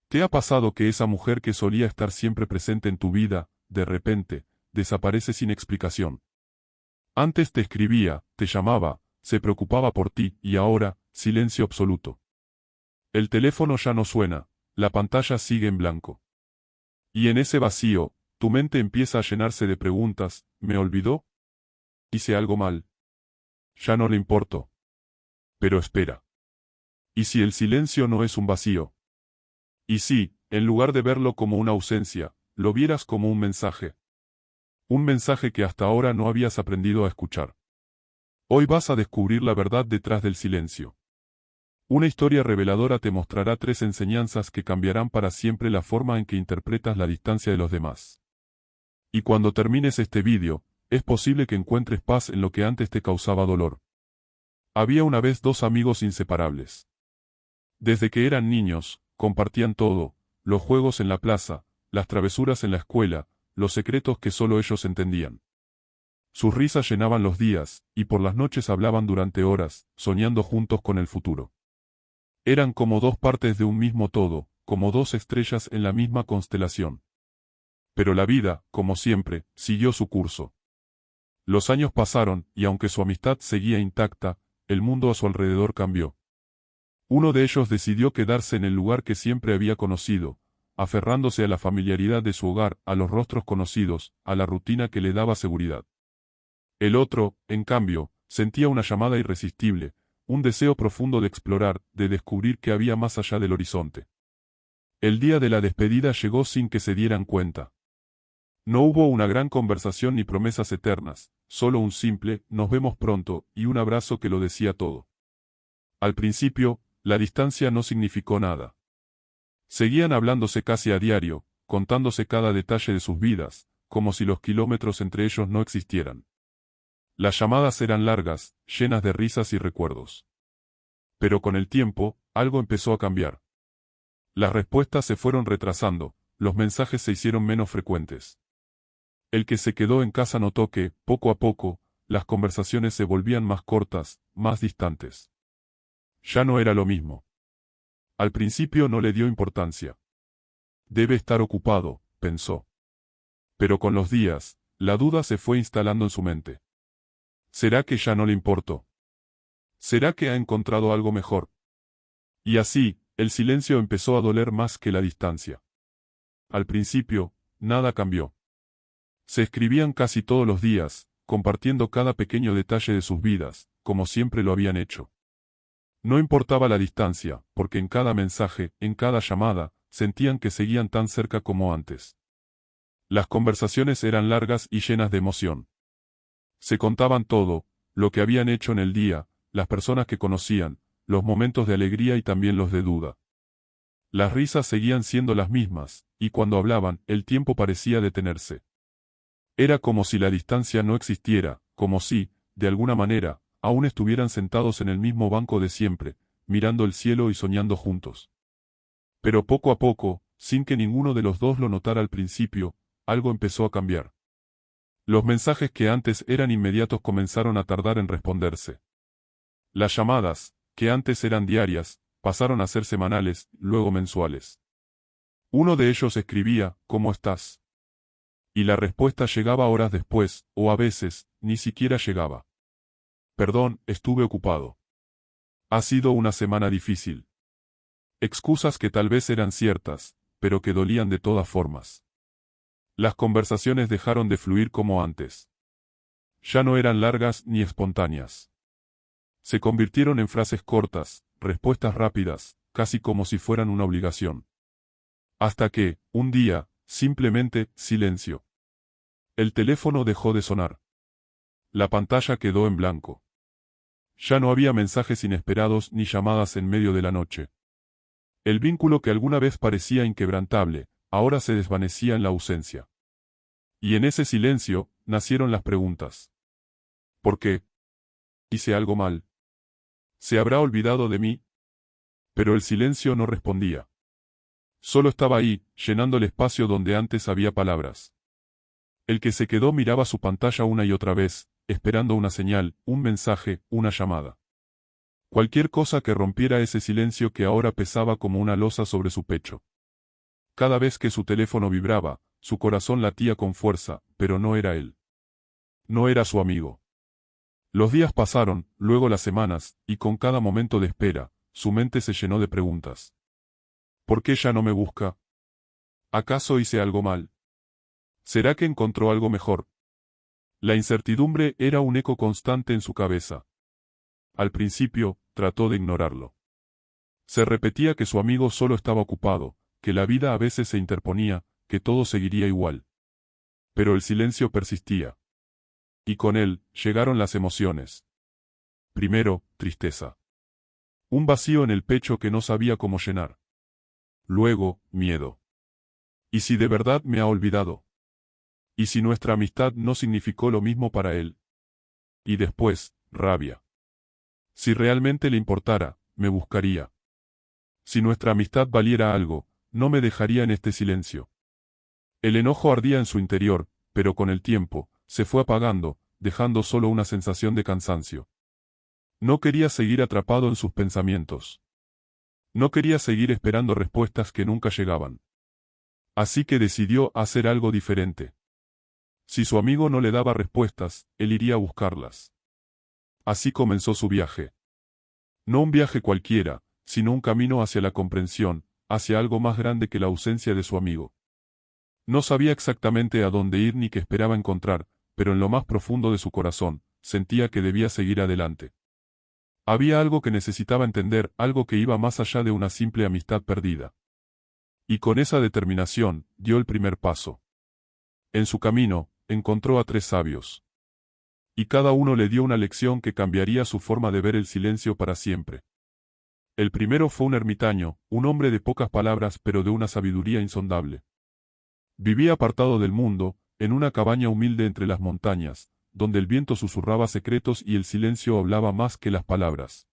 ¿Te ha pasado que esa mujer que solía estar siempre presente en tu vida, de repente, desaparece sin explicación? Antes te escribía, te llamaba, se preocupaba por ti, y ahora, silencio absoluto. El teléfono ya no suena, la pantalla sigue en blanco. Y en ese vacío, tu mente empieza a llenarse de preguntas: ¿me olvidó? ¿Hice algo mal? Ya no le importo. Pero espera. ¿Y si el silencio no es un vacío? ¿Y si, en lugar de verlo como una ausencia, lo vieras como un mensaje? Un mensaje que hasta ahora no habías aprendido a escuchar. Hoy vas a descubrir la verdad detrás del silencio. Una historia reveladora te mostrará 3 enseñanzas que cambiarán para siempre la forma en que interpretas la distancia de los demás. Y cuando termines este vídeo, es posible que encuentres paz en lo que antes te causaba dolor. Había una vez 2 amigos inseparables. Desde que eran niños, compartían todo: los juegos en la plaza, las travesuras en la escuela, los secretos que solo ellos entendían. Sus risas llenaban los días, y por las noches hablaban durante horas, soñando juntos con el futuro. Eran como 2 partes de un mismo todo, como 2 estrellas en la misma constelación. Pero la vida, como siempre, siguió su curso. Los años pasaron, y aunque su amistad seguía intacta, el mundo a su alrededor cambió. Uno de ellos decidió quedarse en el lugar que siempre había conocido, aferrándose a la familiaridad de su hogar, a los rostros conocidos, a la rutina que le daba seguridad. El otro, en cambio, sentía una llamada irresistible, un deseo profundo de explorar, de descubrir qué había más allá del horizonte. El día de la despedida llegó sin que se dieran cuenta. No hubo una gran conversación ni promesas eternas, solo un simple «nos vemos pronto» y un abrazo que lo decía todo. Al principio, la distancia no significó nada. Seguían hablándose casi a diario, contándose cada detalle de sus vidas, como si los kilómetros entre ellos no existieran. Las llamadas eran largas, llenas de risas y recuerdos. Pero con el tiempo, algo empezó a cambiar. Las respuestas se fueron retrasando, los mensajes se hicieron menos frecuentes. El que se quedó en casa notó que, poco a poco, las conversaciones se volvían más cortas, más distantes. Ya no era lo mismo. Al principio no le dio importancia. Debe estar ocupado, pensó. Pero con los días, la duda se fue instalando en su mente. ¿Será que ya no le importó? ¿Será que ha encontrado algo mejor? Y así, el silencio empezó a doler más que la distancia. Al principio, nada cambió. Se escribían casi todos los días, compartiendo cada pequeño detalle de sus vidas, como siempre lo habían hecho. No importaba la distancia, porque en cada mensaje, en cada llamada, sentían que seguían tan cerca como antes. Las conversaciones eran largas y llenas de emoción. Se contaban todo, lo que habían hecho en el día, las personas que conocían, los momentos de alegría y también los de duda. Las risas seguían siendo las mismas, y cuando hablaban, el tiempo parecía detenerse. Era como si la distancia no existiera, como si, de alguna manera, aún estuvieran sentados en el mismo banco de siempre, mirando el cielo y soñando juntos. Pero poco a poco, sin que ninguno de los dos lo notara al principio, algo empezó a cambiar. Los mensajes que antes eran inmediatos comenzaron a tardar en responderse. Las llamadas, que antes eran diarias, pasaron a ser semanales, luego mensuales. Uno de ellos escribía: «¿Cómo estás?». Y la respuesta llegaba horas después, o a veces, ni siquiera llegaba. «Perdón, estuve ocupado. Ha sido una semana difícil». Excusas que tal vez eran ciertas, pero que dolían de todas formas. Las conversaciones dejaron de fluir como antes. Ya no eran largas ni espontáneas. Se convirtieron en frases cortas, respuestas rápidas, casi como si fueran una obligación. Hasta que, un día, simplemente, silencio. El teléfono dejó de sonar. La pantalla quedó en blanco. Ya no había mensajes inesperados ni llamadas en medio de la noche. El vínculo que alguna vez parecía inquebrantable, ahora se desvanecía en la ausencia. Y en ese silencio, nacieron las preguntas. ¿Por qué? ¿Hice algo mal? ¿Se habrá olvidado de mí? Pero el silencio no respondía. Solo estaba ahí, llenando el espacio donde antes había palabras. El que se quedó miraba su pantalla una y otra vez, esperando una señal, un mensaje, una llamada. Cualquier cosa que rompiera ese silencio que ahora pesaba como una losa sobre su pecho. Cada vez que su teléfono vibraba, su corazón latía con fuerza, pero no era él. No era su amigo. Los días pasaron, luego las semanas, y con cada momento de espera, su mente se llenó de preguntas. ¿Por qué ya no me busca? ¿Acaso hice algo mal? ¿Será que encontró algo mejor? La incertidumbre era un eco constante en su cabeza. Al principio, trató de ignorarlo. Se repetía que su amigo solo estaba ocupado, que la vida a veces se interponía, que todo seguiría igual. Pero el silencio persistía. Y con él, llegaron las emociones. Primero, tristeza. Un vacío en el pecho que no sabía cómo llenar. Luego, miedo. ¿Y si de verdad me ha olvidado? ¿Y si nuestra amistad no significó lo mismo para él? Y después, rabia. Si realmente le importara, me buscaría. Si nuestra amistad valiera algo, no me dejaría en este silencio. El enojo ardía en su interior, pero con el tiempo, se fue apagando, dejando solo una sensación de cansancio. No quería seguir atrapado en sus pensamientos. No quería seguir esperando respuestas que nunca llegaban. Así que decidió hacer algo diferente. Si su amigo no le daba respuestas, él iría a buscarlas. Así comenzó su viaje. No un viaje cualquiera, sino un camino hacia la comprensión, hacia algo más grande que la ausencia de su amigo. No sabía exactamente a dónde ir ni qué esperaba encontrar, pero en lo más profundo de su corazón, sentía que debía seguir adelante. Había algo que necesitaba entender, algo que iba más allá de una simple amistad perdida. Y con esa determinación, dio el primer paso. En su camino, encontró a 3 sabios. Y cada uno le dio una lección que cambiaría su forma de ver el silencio para siempre. El primero fue un ermitaño, un hombre de pocas palabras pero de una sabiduría insondable. Vivía apartado del mundo, en una cabaña humilde entre las montañas, donde el viento susurraba secretos y el silencio hablaba más que las palabras.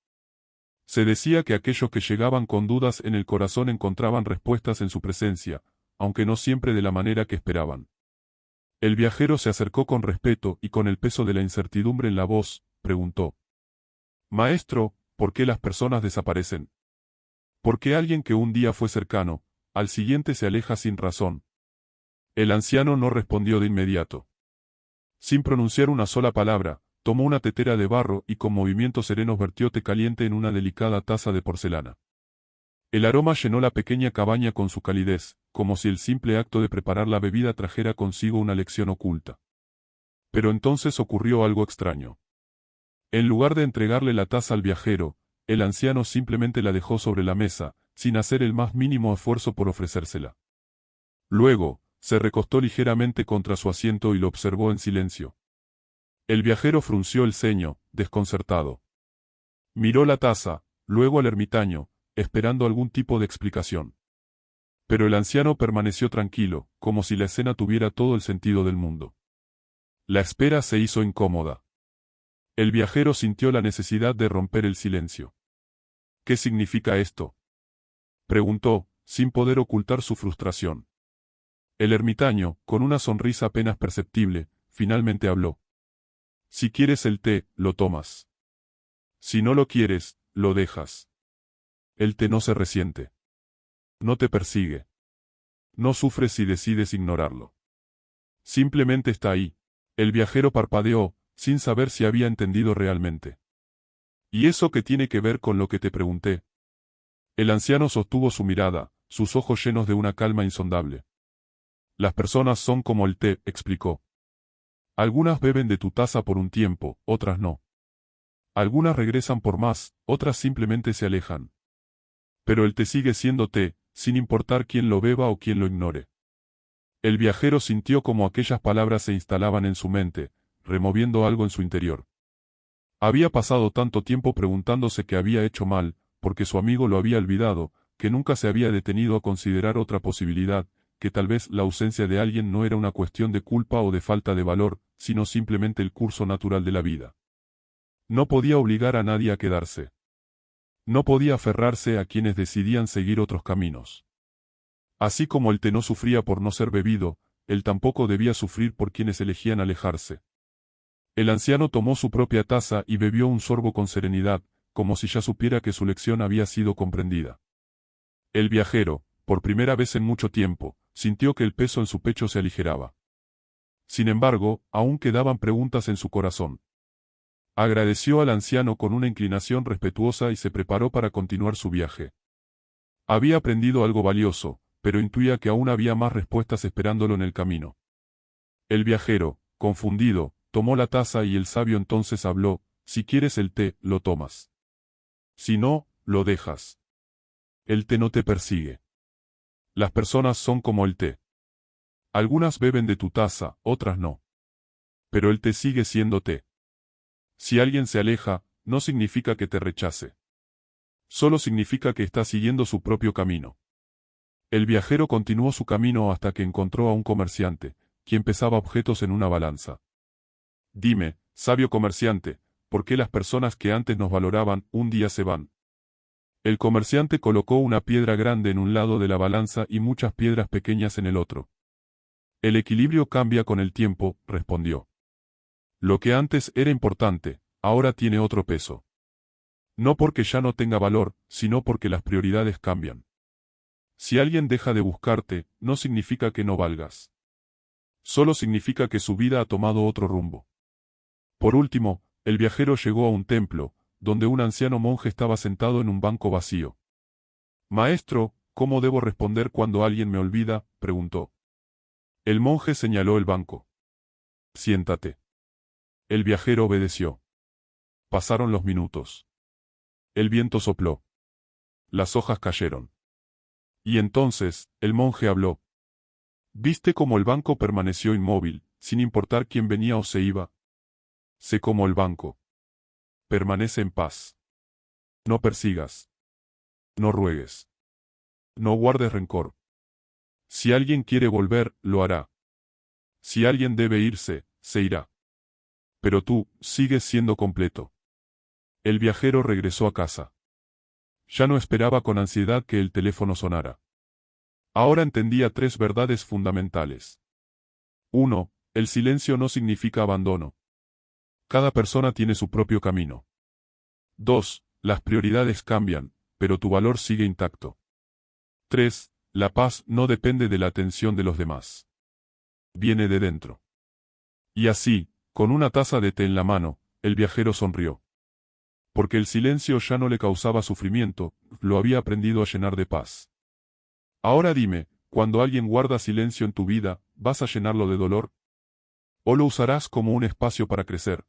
Se decía que aquellos que llegaban con dudas en el corazón encontraban respuestas en su presencia, aunque no siempre de la manera que esperaban. El viajero se acercó con respeto y con el peso de la incertidumbre en la voz, preguntó: «Maestro, ¿por qué las personas desaparecen? ¿Por qué alguien que un día fue cercano, al siguiente se aleja sin razón?» El anciano no respondió de inmediato. Sin pronunciar una sola palabra, tomó una tetera de barro y con movimientos serenos vertió té caliente en una delicada taza de porcelana. El aroma llenó la pequeña cabaña con su calidez, como si el simple acto de preparar la bebida trajera consigo una lección oculta. Pero entonces ocurrió algo extraño. En lugar de entregarle la taza al viajero, el anciano simplemente la dejó sobre la mesa, sin hacer el más mínimo esfuerzo por ofrecérsela. Luego, se recostó ligeramente contra su asiento y lo observó en silencio. El viajero frunció el ceño, desconcertado. Miró la taza, luego al ermitaño, esperando algún tipo de explicación. Pero el anciano permaneció tranquilo, como si la escena tuviera todo el sentido del mundo. La espera se hizo incómoda. El viajero sintió la necesidad de romper el silencio. «¿Qué significa esto?», preguntó, sin poder ocultar su frustración. El ermitaño, con una sonrisa apenas perceptible, finalmente habló. «Si quieres el té, lo tomas. Si no lo quieres, lo dejas. El té no se resiente. No te persigue. No sufres si decides ignorarlo. Simplemente está ahí». El viajero parpadeó, sin saber si había entendido realmente. «¿Y eso qué tiene que ver con lo que te pregunté?». El anciano sostuvo su mirada, sus ojos llenos de una calma insondable. «Las personas son como el té», explicó. «Algunas beben de tu taza por un tiempo, otras no. Algunas regresan por más, otras simplemente se alejan. Pero el té sigue siendo té, sin importar quién lo beba o quién lo ignore». El viajero sintió como aquellas palabras se instalaban en su mente, removiendo algo en su interior. Había pasado tanto tiempo preguntándose qué había hecho mal, porque su amigo lo había olvidado, que nunca se había detenido a considerar otra posibilidad, que tal vez la ausencia de alguien no era una cuestión de culpa o de falta de valor, sino simplemente el curso natural de la vida. No podía obligar a nadie a quedarse. No podía aferrarse a quienes decidían seguir otros caminos. Así como el té no sufría por no ser bebido, él tampoco debía sufrir por quienes elegían alejarse. El anciano tomó su propia taza y bebió un sorbo con serenidad, como si ya supiera que su lección había sido comprendida. El viajero, por primera vez en mucho tiempo, sintió que el peso en su pecho se aligeraba. Sin embargo, aún quedaban preguntas en su corazón. Agradeció al anciano con una inclinación respetuosa y se preparó para continuar su viaje. Había aprendido algo valioso, pero intuía que aún había más respuestas esperándolo en el camino. El viajero, confundido, tomó la taza y el sabio entonces habló: si quieres el té, lo tomas. Si no, lo dejas. El té no te persigue. Las personas son como el té. Algunas beben de tu taza, otras no. Pero el té sigue siendo té. Si alguien se aleja, no significa que te rechace. Solo significa que está siguiendo su propio camino. El viajero continuó su camino hasta que encontró a un comerciante, quien pesaba objetos en una balanza. Dime, sabio comerciante, ¿por qué las personas que antes nos valoraban, un día se van? El comerciante colocó una piedra grande en un lado de la balanza y muchas piedras pequeñas en el otro. El equilibrio cambia con el tiempo, respondió. Lo que antes era importante, ahora tiene otro peso. No porque ya no tenga valor, sino porque las prioridades cambian. Si alguien deja de buscarte, no significa que no valgas. Solo significa que su vida ha tomado otro rumbo. Por último, el viajero llegó a un templo, donde un anciano monje estaba sentado en un banco vacío. Maestro, ¿cómo debo responder cuando alguien me olvida?, preguntó. El monje señaló el banco. Siéntate. El viajero obedeció. Pasaron los minutos. El viento sopló. Las hojas cayeron. Y entonces, el monje habló. ¿Viste cómo el banco permaneció inmóvil, sin importar quién venía o se iba? Sé cómo el banco. Permanece en paz. No persigas. No ruegues. No guardes rencor. Si alguien quiere volver, lo hará. Si alguien debe irse, se irá. Pero tú, sigues siendo completo. El viajero regresó a casa. Ya no esperaba con ansiedad que el teléfono sonara. Ahora entendía 3 verdades fundamentales. 1. El silencio no significa abandono. Cada persona tiene su propio camino. 2. Las prioridades cambian, pero tu valor sigue intacto. 3. La paz no depende de la atención de los demás. Viene de dentro. Y así, con una taza de té en la mano, el viajero sonrió. Porque el silencio ya no le causaba sufrimiento, lo había aprendido a llenar de paz. Ahora dime, cuando alguien guarda silencio en tu vida, ¿vas a llenarlo de dolor? ¿O lo usarás como un espacio para crecer?